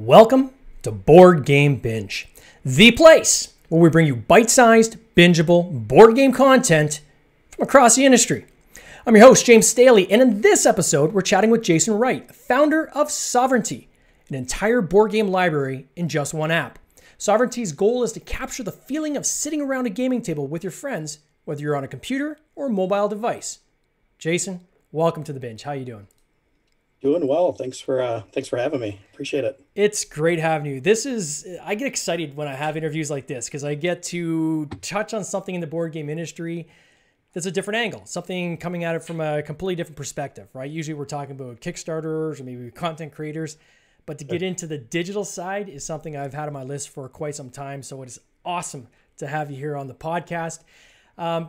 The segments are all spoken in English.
Welcome to Board Game Binge, the place where we bring you bite-sized, bingeable board game content from across the industry. I'm your host, James Staley, and in this episode, we're chatting with Jason Wright, founder of Sovereignty, an entire board game library in just one app. Sovereignty's goal is to capture the feeling of sitting around a gaming table with your friends, whether you're on a computer or a mobile device. Jason, welcome to the Binge. How you doing? Doing well. Thanks for having me. Appreciate it. It's great having you. I get excited when I have interviews like this because I get to touch on something in the board game industry that's a different angle, something coming at it from a completely different perspective, right? Usually we're talking about Kickstarters or maybe content creators, but to get into the digital side is something I've had on my list for quite some time. So it is awesome to have you here on the podcast.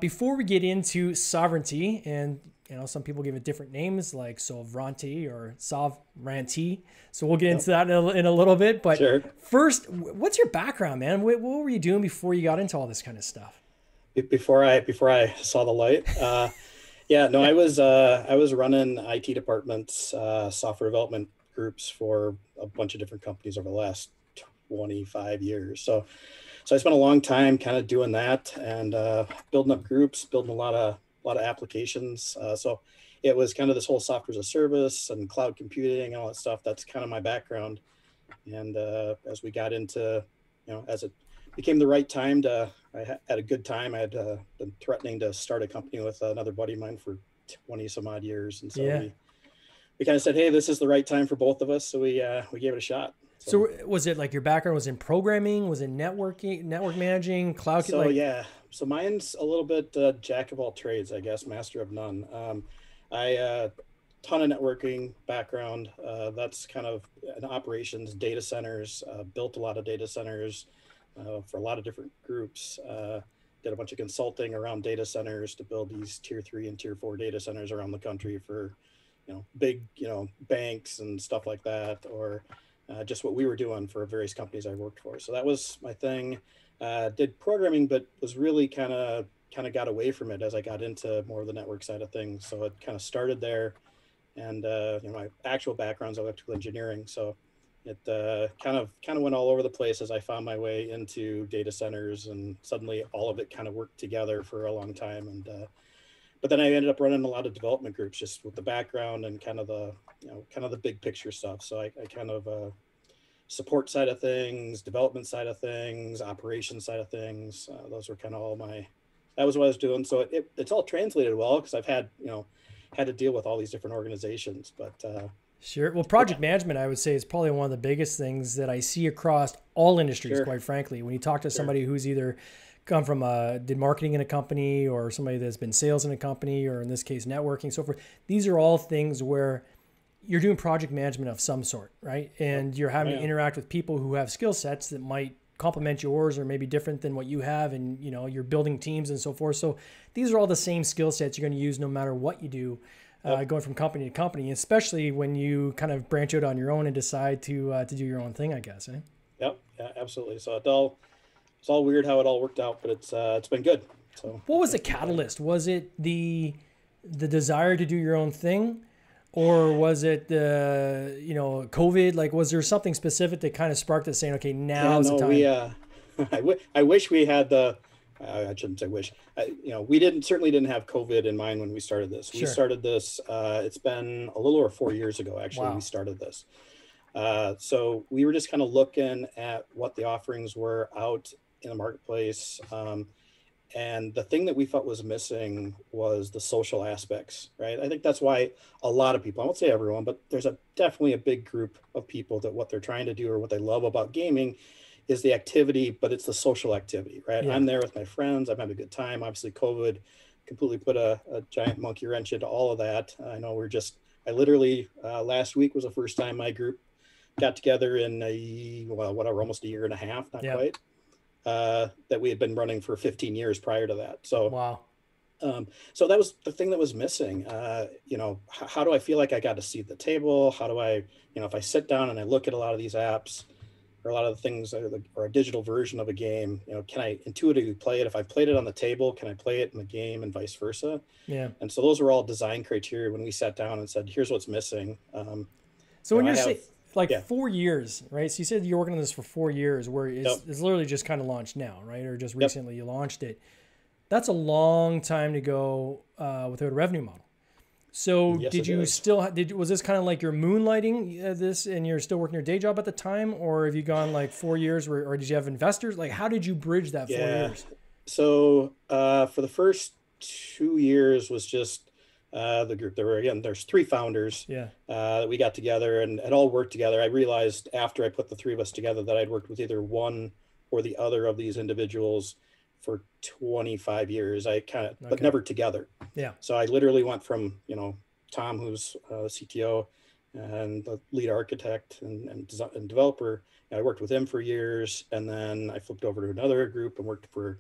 Before we get into Sovereignty, and some people give it different names like Sovereignty or Sovereignty. So we'll get into that in a little bit. But Sure. First, what's your background, man? What were you doing before you got into all this kind of stuff? Before I saw the light, I was running IT departments, software development groups for a bunch of different companies over the last 25 years. So I spent a long time kind of doing that and building up groups, building a lot of applications. So it was kind of this whole software as a service and cloud computing and all that stuff. That's kind of my background. And as we got into, as it became the right time I had a good time. I had been threatening to start a company with another buddy of mine for 20 some odd years. And so we kind of said, hey, this is the right time for both of us. So we gave it a shot. So was it like your background was in programming, was it network managing, cloud? So mine's a little bit jack of all trades, I guess, master of none. I ton of networking background. That's kind of an operations, data centers, built a lot of data centers for a lot of different groups. Did a bunch of consulting around data centers to build these tier 3 and tier 4 data centers around the country for, big, banks and stuff like that, or just what we were doing for various companies I worked for. So that was my thing. Did programming, but was really kind of got away from it as I got into more of the network side of things. So it kind of started there, and my actual background is electrical engineering. So it kind of went all over the place as I found my way into data centers, and suddenly all of it kind of worked together for a long time. And but then I ended up running a lot of development groups just with the background and kind of the big picture stuff. So I kind of support side of things, development side of things, operations side of things. Those were kind of that was what I was doing. So it's all translated well because I've had to deal with all these different organizations. But sure. Well, project management, I would say, is probably one of the biggest things that I see across all industries, quite frankly. When you talk to somebody who's either come from did marketing in a company, or somebody that's been sales in a company, or in this case, networking, so forth. These are all things where you're doing project management of some sort, right? And you're having to interact with people who have skill sets that might complement yours or maybe different than what you have. And, you're building teams and so forth. So these are all the same skill sets you're going to use no matter what you do, going from company to company, especially when you kind of branch out on your own and decide to do your own thing, I guess. Eh? Yep. Yeah, absolutely. So it's all weird how it all worked out, but it's been good. So what was the catalyst? Was it the desire to do your own thing? Or was it COVID? Like, was there something specific that kind of sparked it, saying, "Okay, now's the time"? I wish we had I shouldn't say wish. We certainly didn't have COVID in mind when we started this. Sure. We started this. It's been a little over 4 years ago, actually. Wow. We started this. So we were just kind of looking at what the offerings were out in the marketplace. And the thing that we thought was missing was the social aspects, right? I think that's why a lot of people, I won't say everyone, but there's definitely a big group of people that what they're trying to do or what they love about gaming is the activity, but it's the social activity, right? Yeah. I'm there with my friends. I'm having a good time. Obviously, COVID completely put a giant monkey wrench into all of that. I know I literally, last week was the first time my group got together in almost a year and a half, not quite. That we had been running for 15 years prior to that. So, wow. So that was the thing that was missing. How do I feel like I got a seat at the table? How do I, if I sit down and I look at a lot of these apps or a lot of the things or a digital version of a game, can I intuitively play it? If I played it on the table, can I play it in the game and vice versa? Yeah. And so those were all design criteria when we sat down and said, here's what's missing. So when you're saying, like Yeah. 4 years, right? So you said you're working on this for 4 years, where it's literally just kind of launched now, right? Or just recently you launched it. That's a long time to go without a revenue model. So Yes, did it you is. still was this kind of like you're moonlighting this, and you're still working your day job at the time, or have you gone like 4 years, or did you have investors? Like, how did you bridge that 4 years? So for the first 2 years was just the group. There's three founders Yeah. that we got together and it all worked together. I realized after I put the three of us together that I'd worked with either one or the other of these individuals for 25 years. But never together. Yeah. So I literally went from, Tom, who's CTO and the lead architect and developer. I worked with him for years, and then I flipped over to another group and worked for,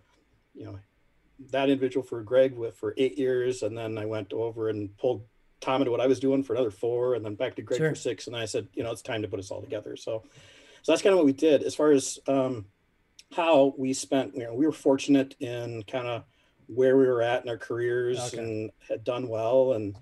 that individual for Greg for 8 years, and then I went over and pulled Tom into what I was doing for another 4, and then back to Greg for 6, and I said, it's time to put us all together. So that's kind of what we did. As far as how we spent, we were fortunate in kind of where we were at in our careers and had done well and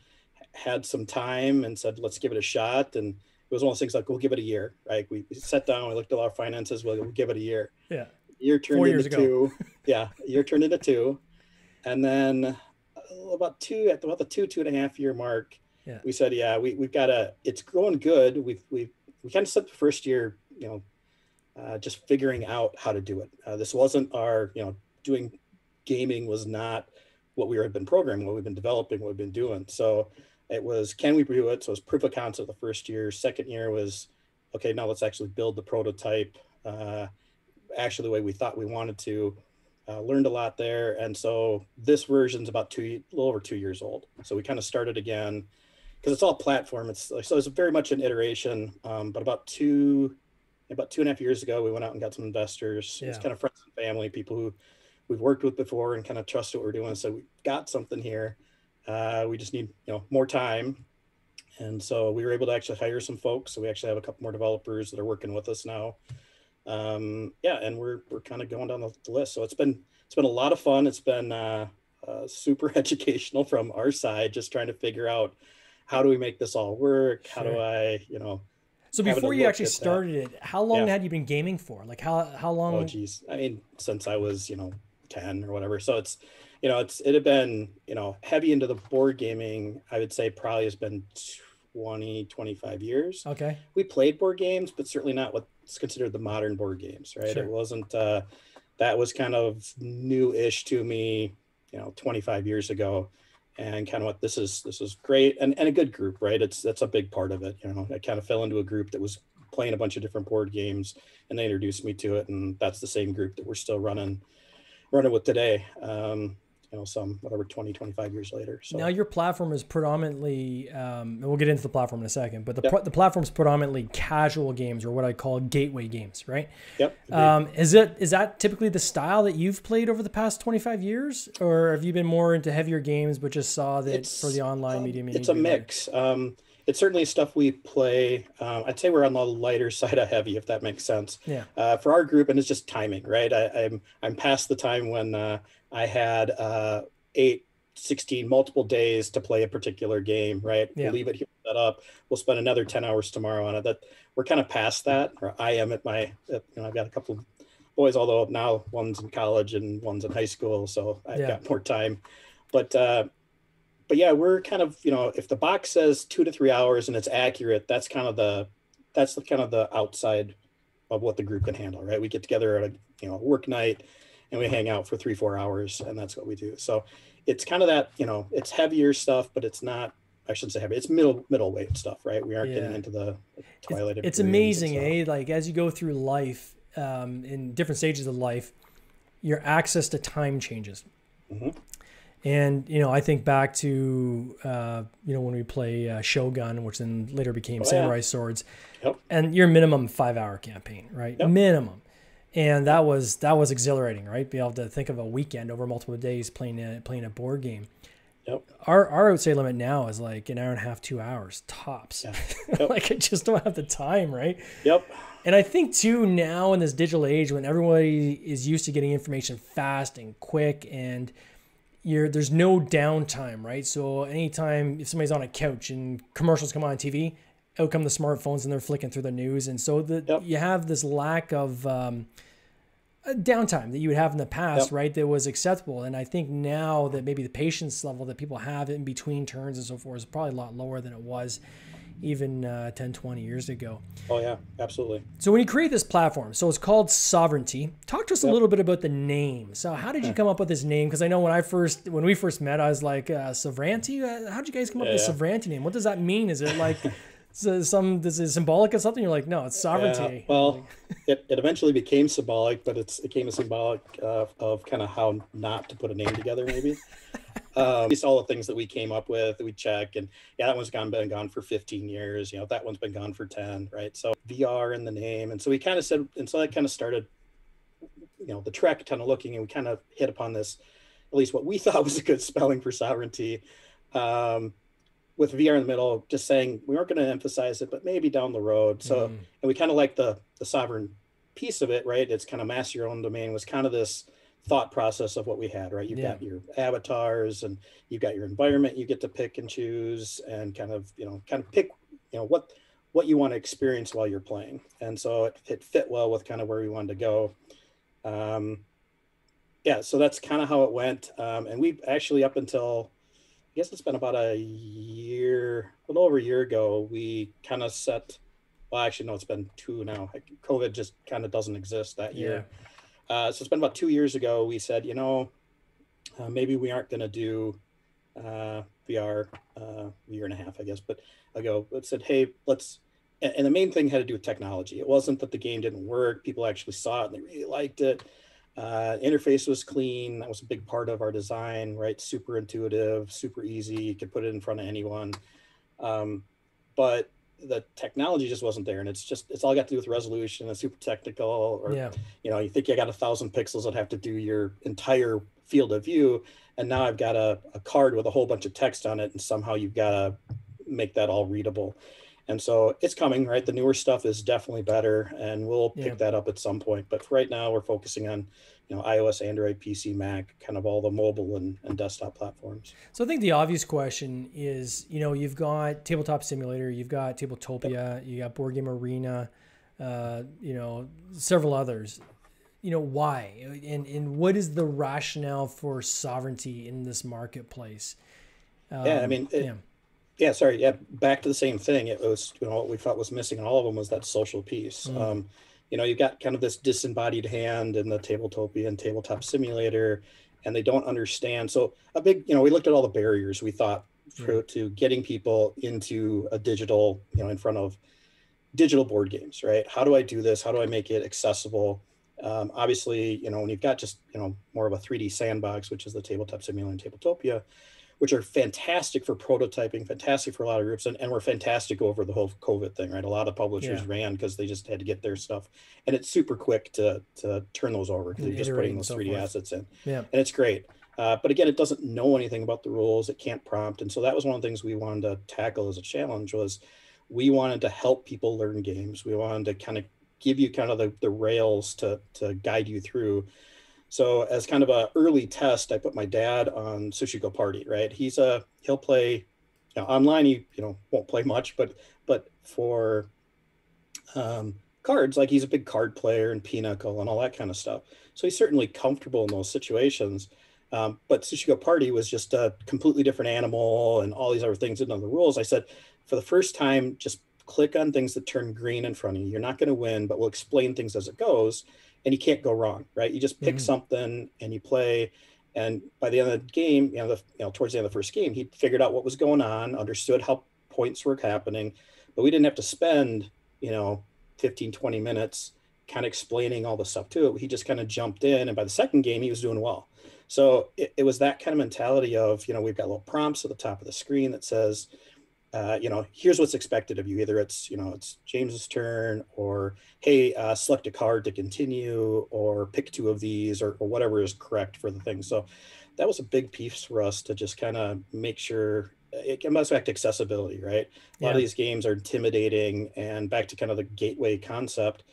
had some time and said, let's give it a shot. And it was one of those things like, we'll give it a year, right? We sat down, we looked at our finances, we'll give it a year. Yeah. Year turned into 2. Yeah. Year turned into 2. And then about the 2.5 year mark, we said, we've got it's growing good. We kind of spent the first year, just figuring out how to do it. This wasn't our, doing gaming was not what we had been programming, what we've been developing, what we've been doing. So it was, can we do it? So it was proof of concept the first year. Second year was, okay, now let's actually build the prototype actually the way we thought we wanted to. Learned a lot there. And so this version's about a little over 2 years old. So we kind of started again because it's all platform. So it's very much an iteration. But about 2.5 years ago, we went out and got some investors. It's kind of friends and family, people who we've worked with before and kind of trust what we're doing. So we got something here. We just need, more time. And so we were able to actually hire some folks. So we actually have a couple more developers that are working with us now. And we're kind of going down the list. So it's been a lot of fun. It's been super educational from our side, just trying to figure out how do we make this all work? How do I, So before you actually started it, how long had you been gaming for? Like how long? Oh, geez. I mean, since I was, 10 or whatever. So it's, it had been, heavy into the board gaming. I would say probably has been 25 years. Okay. We played board games, but certainly not what's considered the modern board games, right? It wasn't, that was kind of new-ish to me, 25 years ago. And kind of what this is great and a good group, right? That's a big part of it. I kind of fell into a group that was playing a bunch of different board games and they introduced me to it. And that's the same group that we're still running with today. Some 25 years later. So now your platform is predominantly, and we'll get into the platform in a second, but the platform's predominantly casual games or what I call gateway games, right? Yep. Is that typically the style that you've played over the past 25 years, or have you been more into heavier games, but just saw that for the online medium? It's a mix. It's certainly stuff we play. I'd say we're on the lighter side of heavy, if that makes sense. Yeah. For our group, and it's just timing, right? I'm past the time when I had 16 multiple days to play a particular game, right? Yeah. We'll leave it here set up. We'll spend another 10 hours tomorrow on it. That we're kind of past that, or I am at my, I've got a couple of boys, although now one's in college and one's in high school, so I've got more time. But yeah, we're kind of, if the box says 2 to 3 hours and it's accurate, that's the outside of what the group can handle, right? We get together at a work night and we hang out for 3-4 hours, and that's what we do. So it's kind of that, it's heavier stuff, but it's not, I shouldn't say heavy, it's middleweight stuff, right? We aren't getting into the twilight. It's amazing, eh? Like as you go through life, in different stages of life, your access to time changes. Mm-hmm. And, I think back to, when we play Shogun, which then later became Samurai Swords, and your minimum 5-hour campaign, right? Yep. Minimum. And that was exhilarating, right? Be able to think of a weekend over multiple days playing a board game. Yep. Our I would say limit now is like an hour and a half, 2 hours tops. Yeah. Yep. Like I just don't have the time, right? Yep. And I think too now in this digital age when everybody is used to getting information fast and quick and there's no downtime, right? So anytime if somebody's on a couch and commercials come on TV, out come the smartphones and they're flicking through the news. And so you have this lack of downtime that you would have in the past, right? That was acceptable. And I think now that maybe the patience level that people have in between turns and so forth is probably a lot lower than it was even 10, 20 years ago. Oh yeah, absolutely. So when you create this platform, so it's called Sovereignty. Talk to us a little bit about the name. So how did you come up with this name? Because I know when we first met, I was like, Sovereignty? How did you guys come up with the Sovereignty name? What does that mean? Is it like is it symbolic of something? You're like, no, it's sovereignty. Well, it eventually became symbolic, but it became a symbolic of kind of how not to put a name together, maybe. These all the things that we came up with, that we check, and that one's been gone for 15 years. That one's been gone for 10, right? So VR in the name, and so we kind of said, and so that kind of started, the Trek kind of looking, and we kind of hit upon this, at least what we thought was a good spelling for sovereignty, with VR in the middle, just saying we weren't going to emphasize it, but maybe down the road. So, and we kind of like the sovereign piece of it, right? It's kind of master your own domain was kind of this thought process of what we had, right? You've got your avatars and you've got your environment you get to pick and choose and kind of pick, what you want to experience while you're playing. And so it fit well with kind of where we wanted to go. So that's kind of how it went. And we actually, up until, I guess it's been about a little over a year ago, we kind of actually, no, it's been 2 now. COVID just kind of doesn't exist that year. So it's been about 2 years ago. We said, maybe we aren't going to do VR, a year and a half, I guess, but ago, we said, hey, and the main thing had to do with technology. It wasn't that the game didn't work. People actually saw it and they really liked it. Interface was clean. That was a big part of our design, right? Super intuitive, super easy. You could put it in front of anyone. But the technology just wasn't there. And it's all got to do with resolution. It's super technical, or, you think you got 1,000 pixels that have to do your entire field of view. And now I've got a card with a whole bunch of text on it. And somehow you've got to make that all readable. And so it's coming, right? The newer stuff is definitely better, and we'll pick that up at some point. But right now we're focusing on, iOS, Android, PC, Mac, kind of all the mobile and desktop platforms. So I think the obvious question is, you've got Tabletop Simulator, you've got Tabletopia, you got Board Game Arena, several others. Why? And what is the rationale for sovereignty in this marketplace? Back to the same thing. It was, what we thought was missing in all of them was that social piece. You've got kind of this disembodied hand in the Tabletopia and Tabletop Simulator, and they don't understand. So we looked at all the barriers we thought to getting people into a digital, in front of digital board games, right? How do I do this? How do I make it accessible? Obviously, when you've got just, more of a 3D sandbox, which is the Tabletop Simulator and Tabletopia, which are fantastic for prototyping, fantastic for a lot of groups, and were fantastic over the whole COVID thing, right? A lot of publishers ran because they just had to get their stuff, and it's super quick to turn those over because you're just putting those 3D assets in, and it's great. But again, it doesn't know anything about the rules. It can't prompt, and so that was one of the things we wanted to tackle as a challenge. Was we wanted to help people learn games. We wanted to kind of give you kind of the rails to guide you through. So as kind of an early test, I put my dad on Sushi Go Party, right? He'll play online. He won't play much, but for cards, like he's a big card player and Pinochle and all that kind of stuff. So he's certainly comfortable in those situations. But Sushi Go Party was just a completely different animal and all these other things in the rules. I said, for the first time, just click on things that turn green in front of you. You're not going to win, but we'll explain things as it goes. And you can't go wrong, right? You just pick something and you play. And by the end of the game, towards the end of the first game, he figured out what was going on, understood how points were happening, but we didn't have to spend, 15, 20 minutes kind of explaining all the stuff to it. He just kind of jumped in. And by the second game, he was doing well. So it was that kind of mentality of, we've got little prompts at the top of the screen that says, here's what's expected of you. Either it's James's turn, or, hey, select a card to continue, or pick 2 of these, or whatever is correct for the thing. So that was a big piece for us to just kind of make sure it comes back to accessibility, right? A lot of these games are intimidating, and back to kind of the gateway concept.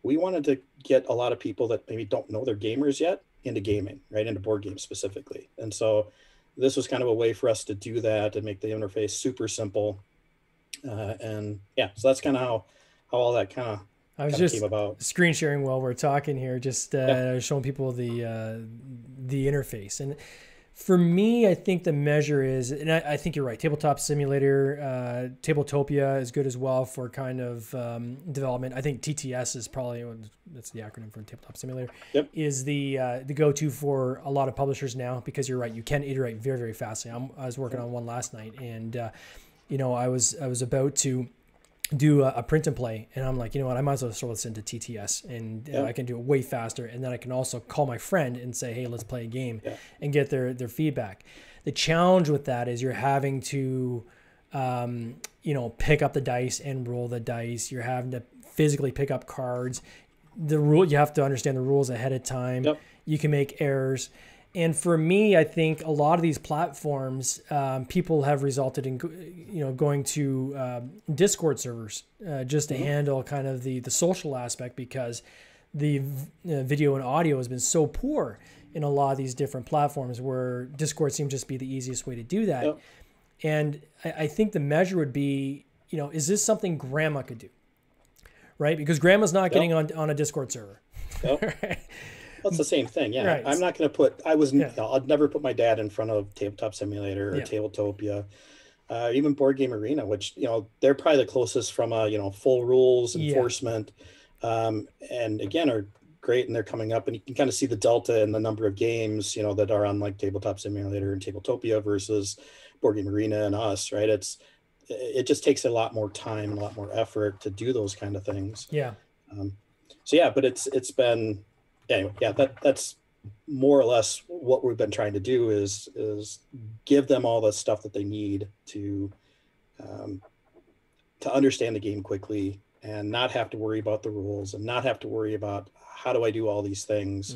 We wanted to get a lot of people that maybe don't know they're gamers yet into gaming, right? Into board games specifically. And so this was kind of a way for us to do that and make the interface super simple. And yeah, so that's kind of how all that I was kind of just came about. screen sharing while we're talking here, just Yeah. showing people the interface. And for me, I think the measure is, and I think you're right. Tabletop Simulator, Tabletopia is good as well for kind of development. I think TTS is probably, that's the acronym for Tabletop Simulator, Yep. is the go-to for a lot of publishers now, because you're right, you can iterate very, very fastly. I was working on one last night, and I was about to do a print and play, and I'm like, you know what, I might as well throw this into TTS, and I can do it way faster, and then I can also call my friend and say, hey, let's play a game, and get their feedback. The challenge with that is you're having to pick up the dice and roll the dice. You're having to physically pick up cards. You have to understand the rules ahead of time. You can make errors. And for me, I think a lot of these platforms, people have resulted in, going to Discord servers just to handle kind of the social aspect, because the video and audio has been so poor in a lot of these different platforms, where Discord seems just be the easiest way to do that. And I think the measure would be, is this something grandma could do? Right? Because grandma's not getting on a Discord server. Right? Well, it's the same thing. Yeah. Right. I'm not going to put, I'd never put my dad in front of Tabletop Simulator or Tabletopia, even Board Game Arena, which, they're probably the closest from a, full rules enforcement. And again, are great. And they're coming up, and you can kind of see the delta in the number of games, that are on like Tabletop Simulator and Tabletopia versus Board Game Arena and us, right? It just takes a lot more time and a lot more effort to do those kind of things. But it's been, anyway, that's more or less what we've been trying to do is give them all the stuff that they need to understand the game quickly, and not have to worry about the rules, and not have to worry about how do I do all these things.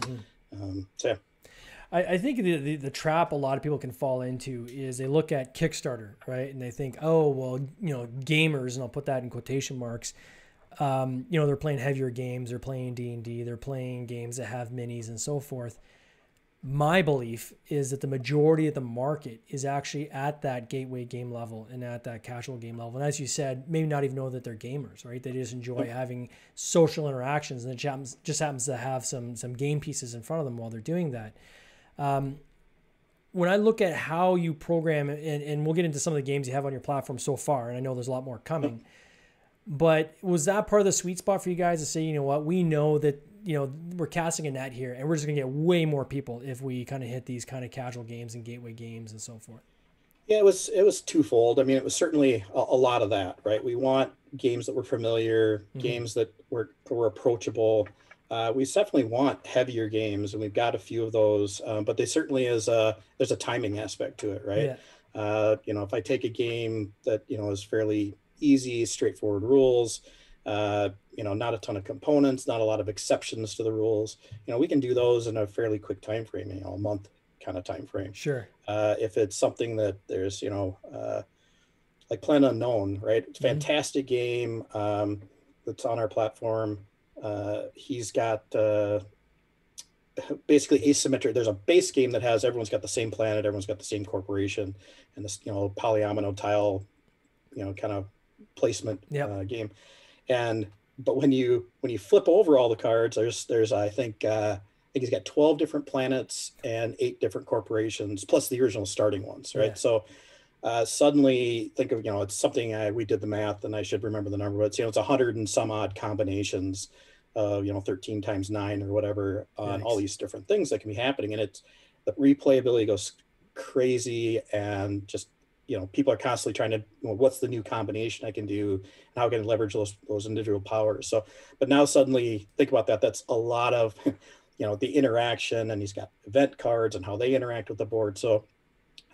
I think the trap a lot of people can fall into is they look at Kickstarter, right? And they think, oh, well, gamers, and I'll put that in quotation marks, they're playing heavier games, they're playing D&D, they're playing games that have minis and so forth. My belief is that the majority of the market is actually at that gateway game level and at that casual game level. And as you said, maybe not even know that they're gamers, right? They just enjoy having social interactions, and it just happens to have some game pieces in front of them while they're doing that. When I look at how you program, and we'll get into some of the games you have on your platform so far, and I know there's a lot more coming, but was that part of the sweet spot for you guys to say, you know what, we know that, we're casting a net here, and we're just gonna get way more people if we kind of hit these kind of casual games and gateway games and so forth? Yeah, it was twofold. I mean, it was certainly a lot of that, right? We want games that were familiar, games that were approachable. We definitely want heavier games, and we've got a few of those, but they certainly there's a timing aspect to it, right? If I take a game that, is fairly easy, straightforward rules, not a ton of components, not a lot of exceptions to the rules, we can do those in a fairly quick time frame, a month kind of time frame. Sure. If it's something that there's, like Planet Unknown, right? It's a fantastic game that's on our platform. He's got basically asymmetric. There's a base game that has everyone's got the same planet, everyone's got the same corporation, and this polyomino tile, kind of placement game. But when you flip over all the cards, there's I think he's got 12 different planets and 8 different corporations plus the original starting ones, right? So suddenly think of, it's something we did the math, and I should remember the number, but it's 100 and some odd combinations of 13 times 9 or whatever on all these different things that can be happening, and the replayability goes crazy, and just people are constantly trying to, what's the new combination I can do, and how can I leverage those individual powers. So, but now suddenly think about that. That's a lot of, the interaction, and he's got event cards and how they interact with the board. So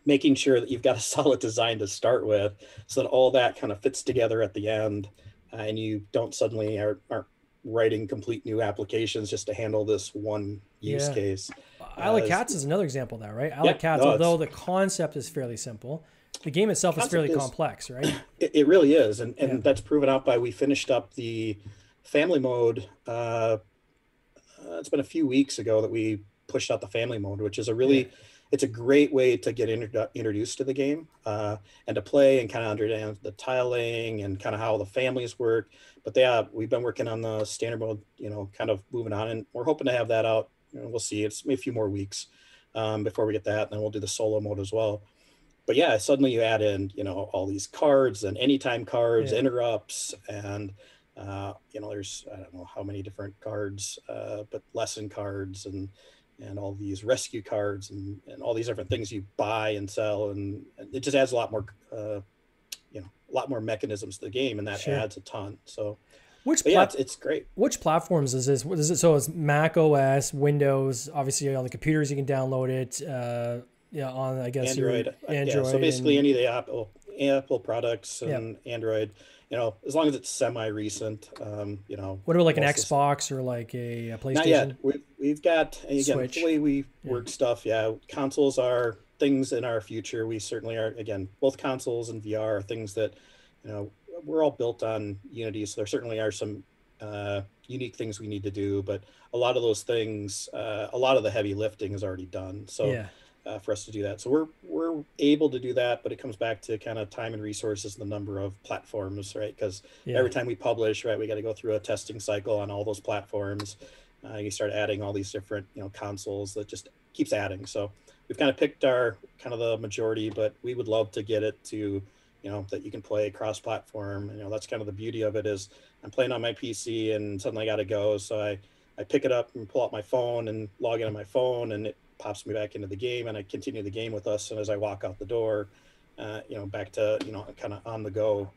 making sure that you've got a solid design to start with, so that all that kind of fits together at the end, and you don't suddenly aren't writing complete new applications just to handle this one use case. Isle of Cats is another example of that, right? Isle of Cats, although the concept is fairly simple, the game itself is fairly complex, right? It really is. And that's proven out by, we finished up the family mode. It's been a few weeks ago that we pushed out the family mode, which is a really, it's a great way to get introduced to the game and to play and kind of understand the tile laying and kind of how the families work. But we've been working on the standard mode, kind of moving on, and we're hoping to have that out. We'll see. It's maybe a few more weeks before we get that, and then we'll do the solo mode as well. But yeah, suddenly you add in, all these cards and anytime cards, interrupts, and there's, I don't know how many different cards, but lesson cards and all these rescue cards and all these different things you buy and sell, and it just adds a lot more, a lot more mechanisms to the game, and that adds a ton. So, it's great. Which platforms is this? What is it? So it's Mac OS, Windows, obviously on the computers you can download it. On I guess Android. So basically any of the Apple products and Android. As long as it's semi-recent. What about like an Xbox or like a PlayStation? Not yet. We've got, again, Switch. The way we work stuff. Yeah, consoles are things in our future. We certainly are. Again, both consoles and VR are things that, we're all built on Unity, so there certainly are some unique things we need to do. But a lot of those things, a lot of the heavy lifting is already done. So. For us to do that. So we're able to do that, but it comes back to kind of time and resources and the number of platforms, right? Because every time we publish, right, we got to go through a testing cycle on all those platforms. You start adding all these different, consoles that just keeps adding. So we've kind of picked our kind of the majority, but we would love to get it to, that you can play cross-platform. That's kind of the beauty of it is I'm playing on my PC and suddenly I got to go. So I pick it up and pull out my phone and log in on my phone, and it pops me back into the game, and I continue the game with us. And as I walk out the door, back to, kind of on the go,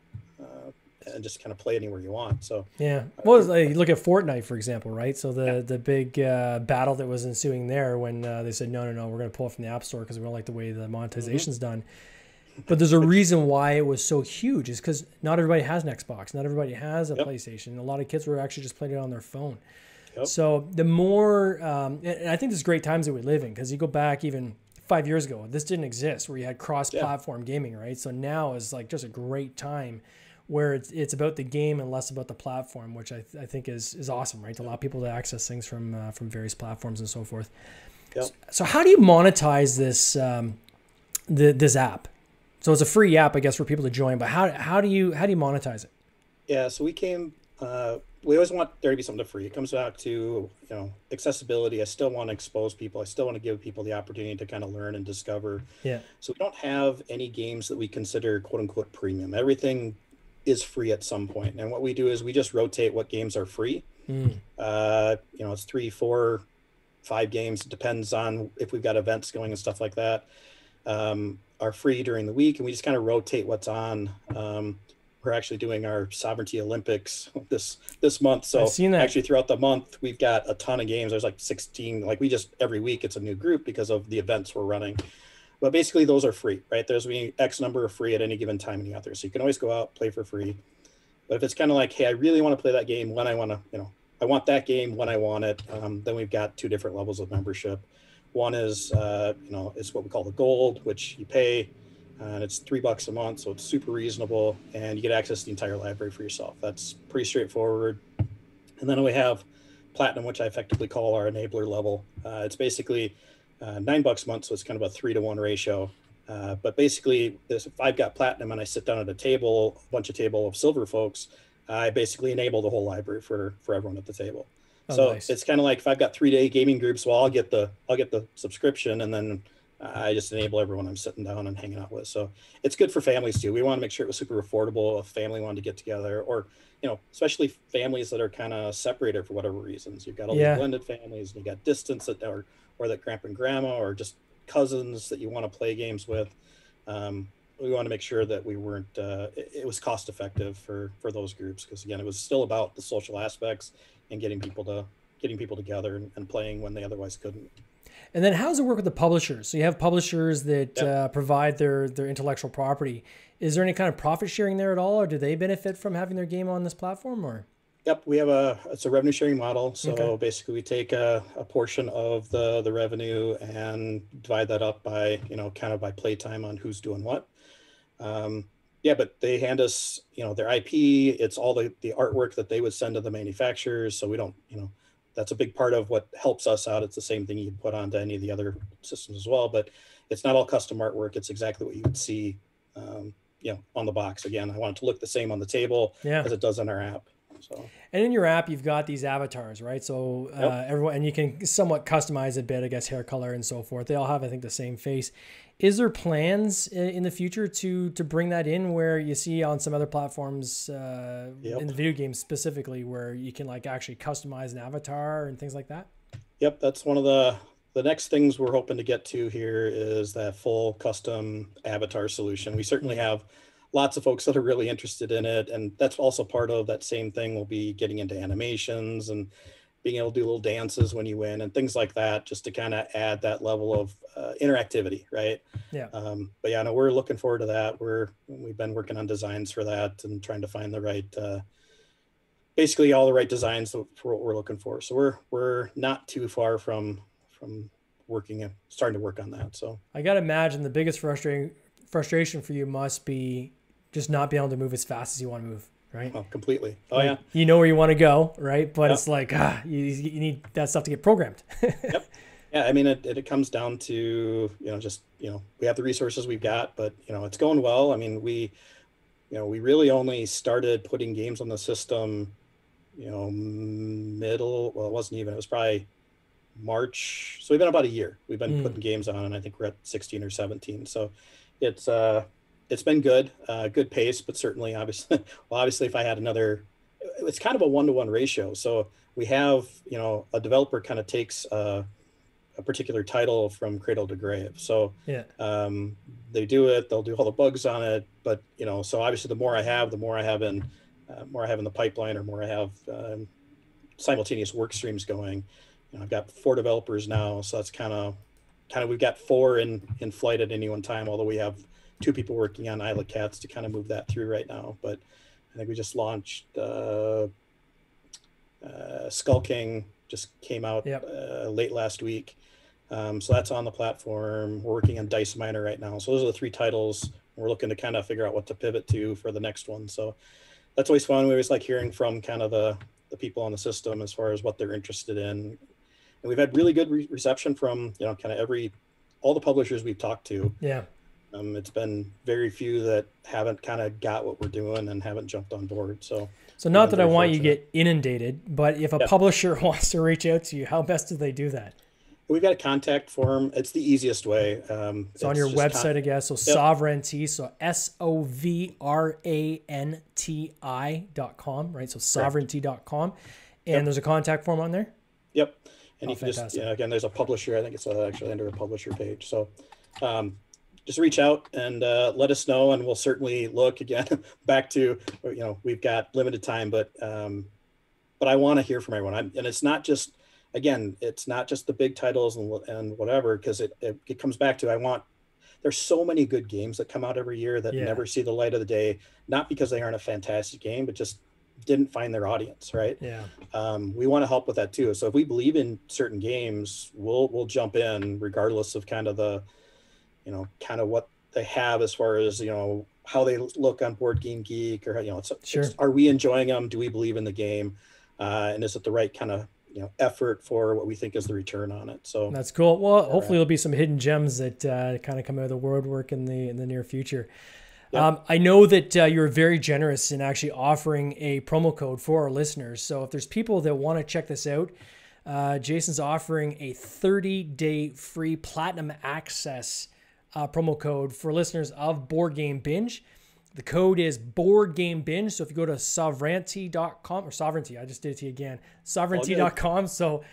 and just kind of play anywhere you want. So well, like, look at Fortnite, for example, right? So the big battle that was ensuing there when they said, no, we're going to pull it from the App Store because we don't like the way the monetization's done. But there's a reason why it was so huge, is because not everybody has an Xbox, not everybody has a PlayStation. A lot of kids were actually just playing it on their phone. So the more, and I think this is great times that we live in, because you go back even 5 years ago, this didn't exist, where you had cross-platform gaming, right? So now is like just a great time where it's about the game and less about the platform, which I think is awesome, right? To allow people to access things from various platforms and so forth. So how do you monetize this this app? So it's a free app, I guess, for people to join, but how do you monetize it? Yeah, so we always want there to be something free. It comes back to, accessibility. I still want to expose people. I still want to give people the opportunity to kind of learn and discover. So we don't have any games that we consider quote unquote premium. Everything is free at some point. And what we do is we just rotate what games are free. It's 3, 4, 5 games. It depends on if we've got events going and stuff like that, are free during the week. And we just kind of rotate what's on. We're actually doing our Sovereignty Olympics this month. So actually throughout the month, we've got a ton of games. There's like 16, every week it's a new group because of the events we're running. But basically those are free, right? There's X number of free at any given time in the author. So you can always go out, play for free. But if it's kind of like, hey, I really want to play that game when I want to, I want that game when I want it. Then we've got 2 different levels of membership. One is, it's what we call the gold, which you pay, and it's $3 a month, so it's super reasonable, and you get access to the entire library for yourself. That's pretty straightforward. And then we have platinum, which I effectively call our enabler level. It's basically $9 a month, so it's kind of a 3-to-1 ratio. But basically, if I've got platinum and I sit down at a bunch of table of silver folks, I basically enable the whole library for everyone at the table. Nice. It's kind of like if I've got 3-day gaming groups, well, I'll get the subscription, and then I just enable everyone I'm sitting down and hanging out with. So it's good for families too. We want to make sure it was super affordable if family wanted to get together, or, especially families that are kind of separated for whatever reasons. You've got all these blended families, and you got distance or that grandpa and grandma, or just cousins that you want to play games with. We want to make sure that we weren't, it was cost effective for those groups. Because again, it was still about the social aspects and getting people together and playing when they otherwise couldn't. And then how does it work with the publishers? So you have publishers that provide their intellectual property. Is there any kind of profit sharing there at all, or do they benefit from having their game on this platform? Or Yep, we have it's a revenue sharing model. So basically we take a portion of the revenue and divide that up by, kind of by playtime on who's doing what. But they hand us, their IP. It's all the artwork that they would send to the manufacturers. So we don't, that's a big part of what helps us out. It's the same thing you can put onto any of the other systems as well, but it's not all custom artwork. It's exactly what you would see, on the box. Again, I want it to look the same on the table as it does on our app. So, and in your app, you've got these avatars, right? So everyone, and you can somewhat customize a bit, I guess, hair color and so forth. They all have, I think, the same face. Is there plans in the future to bring that in, where you see on some other platforms in the video games specifically, where you can like actually customize an avatar and things like that? Yep, that's one of the next things we're hoping to get to here is that full custom avatar solution. We certainly have lots of folks that are really interested in it. And that's also part of that same thing. We'll be getting into animations and being able to do little dances when you win and things like that, just to kind of add that level of interactivity, right? Yeah. But yeah, no, we're looking forward to that. We've been working on designs for that and trying to find the right, basically all the right designs for what we're looking for. So we're not too far from starting to work on that. So I got to imagine the biggest frustration for you must be just not being able to move as fast as you want to move, right? Oh, completely. Oh, yeah. You know where you want to go, right? But it's like, you need that stuff to get programmed. Yep. Yeah. I mean, it comes down to, we have the resources we've got, but, it's going well. I mean, we really only started putting games on the system, it was probably March. So we've been about a year. We've been putting games on, and I think we're at 16 or 17. So it's been good, good pace, but certainly obviously if I had it's kind of a 1-to-1 ratio. So we have, a developer kind of takes a particular title from cradle to grave. So they do it, they'll do all the bugs on it, but so obviously the more I have in the pipeline, or more I have simultaneous work streams going. I've got 4 developers now, so that's kind of we've got 4 in flight at any one time, although we have 2 people working on Isle of Cats to kind of move that through right now. But I think we just launched Skull King, just came out late last week. So that's on the platform. We're working on Dice Miner right now. So those are the 3 titles. We're looking to kind of figure out what to pivot to for the next one. So that's always fun. We always like hearing from kind of the people on the system as far as what they're interested in. And we've had really good reception from, kind of all the publishers we've talked to. Yeah. It's been very few that haven't kind of got what we're doing and haven't jumped on board. So not that I want you to get inundated, but if a publisher wants to reach out to you, how best do they do that? We've got a contact form. It's the easiest way. It's on your website, I guess. So Sovranty, so SOVRANTI.com, right? So Sovranty.com. And there's a contact form on there? Yep. And you can just, again, there's a publisher. I think it's actually under the publisher page. So just reach out and let us know, and we'll certainly look again back to, we've got limited time, but I want to hear from everyone. And it's not just, it's not just the big titles and whatever, because it comes back to, there's so many good games that come out every year that never see the light of the day, not because they aren't a fantastic game, but just didn't find their audience, right? Yeah. We want to help with that too. So if we believe in certain games, we'll jump in regardless of kind of the, kind of what they have as far as, how they look on Board Game Geek, or, are we enjoying them? Do we believe in the game? And is it the right kind of, effort for what we think is the return on it? So that's cool. Well, hopefully there'll be some hidden gems that kind of come out of the woodwork in the near future. Yep. I know that you're very generous in actually offering a promo code for our listeners. So if there's people that want to check this out, Jason's offering a 30-day free platinum access promo code for listeners of Board Game Binge. The code is Board Game Binge. So if you go to Sovranty.com, or Sovranty, I just did it to you again, Sovranty.com. So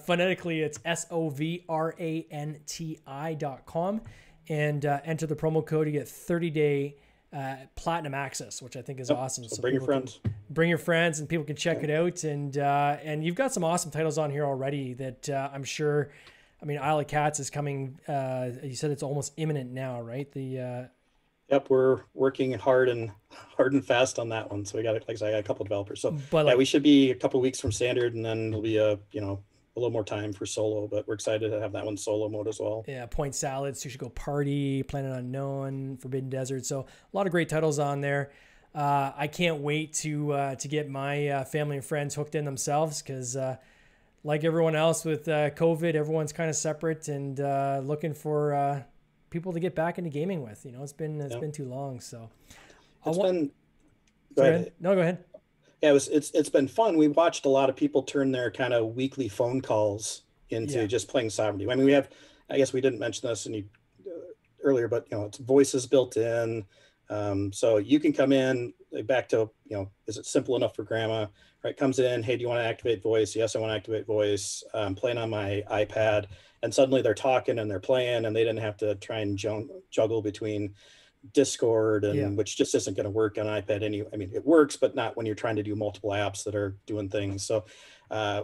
phonetically, it's SOVRANTI.com. And enter the promo code. You get 30-day platinum access, which I think is awesome. So bring your friends. Bring your friends, and people can check it out. And you've got some awesome titles on here already that I'm sure. I mean, Isle of Cats is coming. You said it's almost imminent now, right? Yep, we're working hard and fast on that one. So we got, like I said, I got a couple of developers. So we should be a couple of weeks from standard, and then it'll be a little more time for solo, but we're excited to have that one solo mode as well. Yeah, Point Salad, Sushi Go Party, Planet Unknown, Forbidden Desert. So a lot of great titles on there. I can't wait to get my family and friends hooked in themselves, because like everyone else with COVID, everyone's kind of separate and looking for people to get back into gaming with. It's been too long. So go ahead. No, go ahead. Yeah, it's been fun. We watched a lot of people turn their kind of weekly phone calls into just playing Sovereignty. I mean, I guess we didn't mention this earlier, but it's voices built in. So you can come in back to, is it simple enough for grandma, right? Comes in, hey, do you want to activate voice? Yes, I want to activate voice. Playing on my iPad, and suddenly they're talking and they're playing, and they didn't have to try and juggle between Discord and which just isn't going to work on iPad anyway. I mean, it works, but not when you're trying to do multiple apps that are doing things. So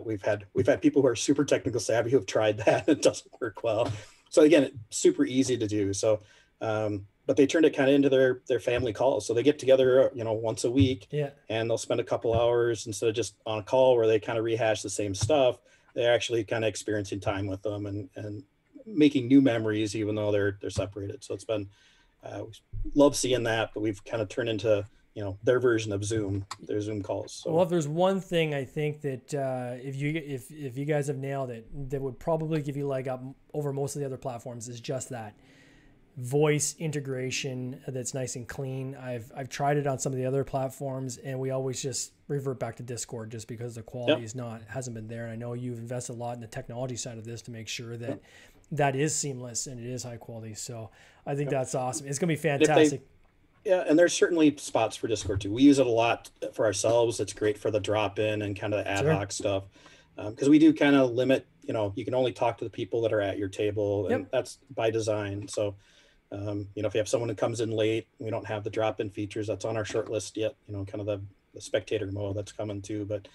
we've had people who are super technical savvy who have tried that. It doesn't work well. So again, it's super easy to do. So, but they turned it kind of into their family calls. So they get together, once a week, and they'll spend a couple hours instead of just on a call where they kind of rehash the same stuff. They're actually kind of experiencing time with them and making new memories, even though they're separated. So it's been, we love seeing that, but we've kind of turned into, their version of Zoom, their Zoom calls. So. Well, if there's one thing I think that if you guys have nailed it, that would probably give you a leg up over most of the other platforms is just that voice integration that's nice and clean. I've tried it on some of the other platforms, and we always just revert back to Discord just because the quality hasn't been there. And I know you've invested a lot in the technology side of this to make sure that that is seamless and it is high quality. So I think that's awesome. It's going to be fantastic. And there's certainly spots for Discord too. We use it a lot for ourselves. It's great for the drop-in and kind of the ad hoc stuff. Because we do kind of limit, you can only talk to the people that are at your table, and that's by design. So, if you have someone who comes in late, we don't have the drop-in features. That's on our short list yet, kind of the spectator mode that's coming too. But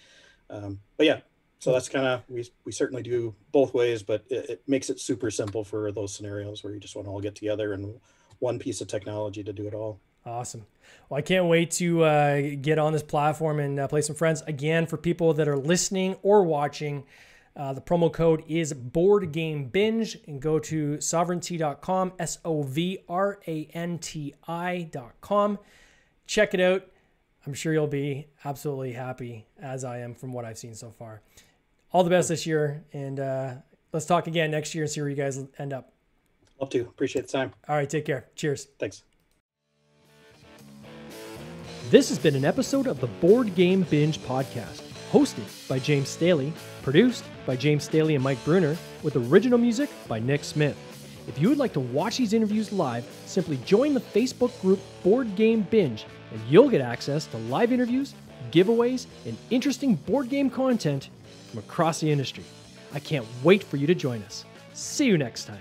yeah, so that's kind of, we certainly do both ways, but it makes it super simple for those scenarios where you just want to all get together and one piece of technology to do it all. Awesome. Well, I can't wait to get on this platform and play some friends. Again, for people that are listening or watching, the promo code is BoardGameBinge, and go to sovereignty.com, SOVRANTI.com. Check it out. I'm sure you'll be absolutely happy, as I am from what I've seen so far. All the best this year, and let's talk again next year and see where you guys end up. Love to. Appreciate the time. All right, take care. Cheers. Thanks. This has been an episode of the Board Game Binge podcast, hosted by James Staley, produced by James Staley and Mike Bruner, with original music by Nick Smith. If you would like to watch these interviews live, simply join the Facebook group Board Game Binge, and you'll get access to live interviews, giveaways, and interesting board game content from across the industry. I can't wait for you to join us. See you next time.